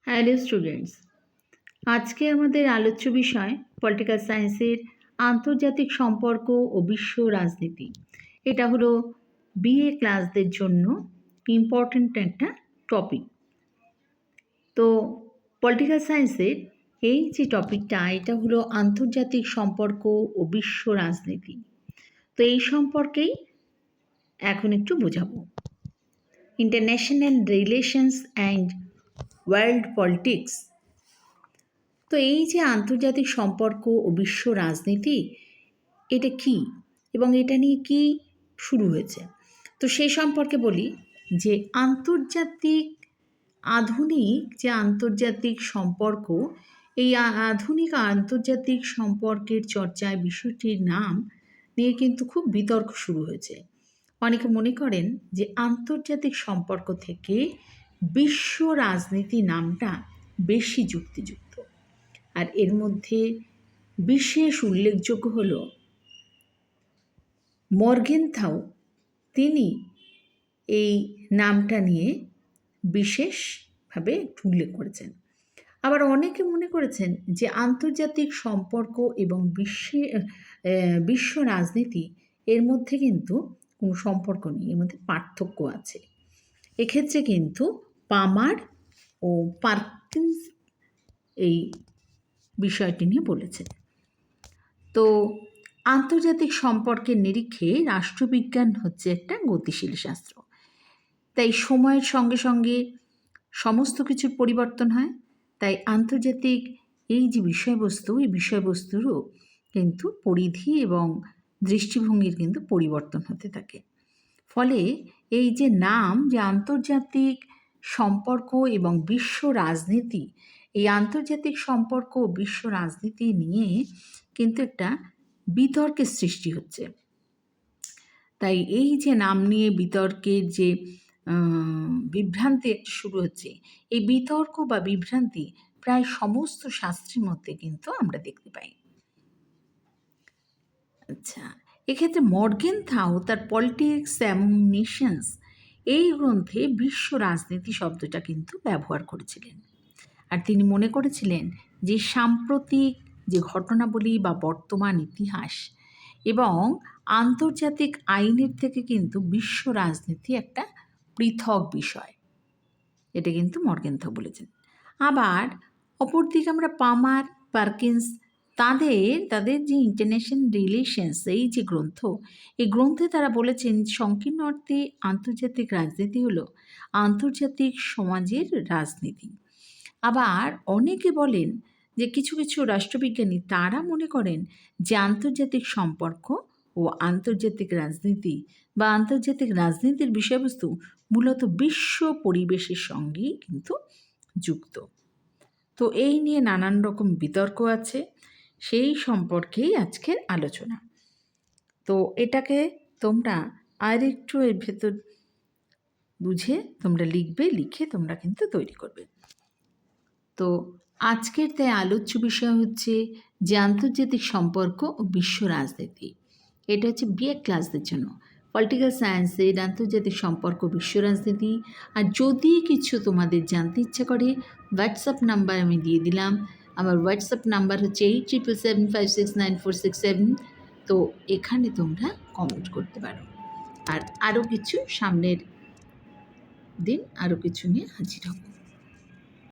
Hello students, আজকে আমাদের আলোচ্য বিষয় পলিটিক্যাল সায়েন্সের আন্তর্জাতিক সম্পর্ক ও বিশ্ব রাজনীতি। এটা হলো বিএ ক্লাসদের জন্য ইম্পর্ট্যান্ট একটা টপিক। তো পলিটিক্যাল সায়েন্সের এই যে টপিকটা, এটা হলো আন্তর্জাতিক সম্পর্ক ও বিশ্ব রাজনীতি। তো এই সম্পর্কেই এখন একটু বোঝাবো। International relations and world politics. তো এই যে আন্তর্জাতিক সম্পর্ক ও বিশ্ব রাজনীতি, এটা কি এবং এটা নিয়ে কি শুরু হয়েছে, তো সেই সম্পর্কে বলি যে আন্তর্জাতিক সম্পর্ক, এই আধুনিক আন্তর্জাতিক সম্পর্কের চর্চায় বিষয়টির নাম নিয়ে কিন্তু খুব বিতর্ক শুরু হয়েছে। অনেকে মনে করেন যে আন্তর্জাতিক সম্পর্ক থেকে বিশ্ব রাজনীতি নামটা বেশি যুক্তিযুক্ত। আর এর মধ্যে বিশেষ উল্লেখযোগ্য হল মর্গেনথাউ। তিনি এই নামটা নিয়ে বিশেষভাবে উল্লেখ করেছেন। আবার অনেকে মনে করেছেন যে আন্তর্জাতিক সম্পর্ক এবং বিশ্ব রাজনীতি এর মধ্যে কিন্তু কোনো সম্পর্ক নেই, এর মধ্যে পার্থক্য আছে। এক্ষেত্রে কিন্তু পামার ও পার্কিন্স এই বিষয়টি নিয়ে বলেছেন। তো আন্তর্জাতিক সম্পর্কের নিরিখে রাষ্ট্রবিজ্ঞান হচ্ছে একটা গতিশীল শাস্ত্র। তাই সময়ের সঙ্গে সঙ্গে সমস্ত কিছুর পরিবর্তন হয়। তাই আন্তর্জাতিক এই যে বিষয়বস্তু, এই বিষয়বস্তুরও কিন্তু পরিধি এবং দৃষ্টিভঙ্গির কিন্তু পরিবর্তন হতে থাকে। ফলে এই যে নাম, যে আন্তর্জাতিক সম্পর্ক এবং বিশ্ব রাজনীতি, এই আন্তর্জাতিক সম্পর্ক ও বিশ্ব রাজনীতি নিয়ে কিন্তু একটা বিতর্কের সৃষ্টি হচ্ছে। তাই এই যে নাম নিয়ে বিতর্কের যে বিভ্রান্তি একটা শুরু হচ্ছে, এই বিতর্ক বা বিভ্রান্তি প্রায় সমস্ত শাস্ত্রের মধ্যে কিন্তু আমরা দেখতে পাই। আচ্ছা, এক্ষেত্রে মর্গেনথাউ তার পলিটিক্স অ্যামং নেশনস এই গ্রন্থে বিশ্ব রাজনীতি শব্দটা কিন্তু ব্যবহার করেছিলেন। আর তিনি মনে করেছিলেন যে সাম্প্রতিক যে ঘটনাবলী বা বর্তমান ইতিহাস এবং আন্তর্জাতিক আইনের থেকে কিন্তু বিশ্ব রাজনীতি একটা পৃথক বিষয়, এটা কিন্তু মর্গেনথাউ বলেছেন। আবার অপরদিকে আমরা পামার, পার্কিন্স তাদের যে ইন্টারন্যাশনাল রিলেশনস এই যে গ্রন্থ, এই গ্রন্থে তারা বলেছেন সংকীর্ণ অর্থে আন্তর্জাতিক রাজনীতি হলো আন্তর্জাতিক সমাজের রাজনীতি। আবার অনেকে বলেন যে কিছু কিছু রাষ্ট্রবিজ্ঞানী তারা মনে করেন যে আন্তর্জাতিক সম্পর্ক ও আন্তর্জাতিক রাজনীতি বা আন্তর্জাতিক রাজনীতির বিষয়বস্তু মূলত বিশ্ব পরিবেশের সঙ্গেই কিন্তু যুক্ত। তো এই নিয়ে নানান রকম বিতর্ক আছে, সেই সম্পর্কেই আজকের আলোচনা। তো এটাকে তোমরা আর একটু এর ভেতর বুঝে তোমরা লিখবে, লিখে তোমরা কিন্তু তৈরি করবে। তো আজকের তাই আলোচ্য বিষয় হচ্ছে যে আন্তর্জাতিক সম্পর্ক ও বিশ্ব রাজনীতি। এটা হচ্ছে বিএ ক্লাসদের জন্য পলিটিক্যাল সায়েন্সের আন্তর্জাতিক সম্পর্ক বিশ্ব রাজনীতি। আর যদি কিছু তোমাদের জানতে ইচ্ছা করে, হোয়াটসঅ্যাপ নাম্বার আমি দিয়ে দিলাম। আমার হোয়াটসঅ্যাপ নাম্বার হচ্ছে 8777569467। তো এখানে তোমরা কমেন্ট করতে পারো। আর আরও কিছু সামনের দিন আরও কিছু নিয়ে হাজির হব।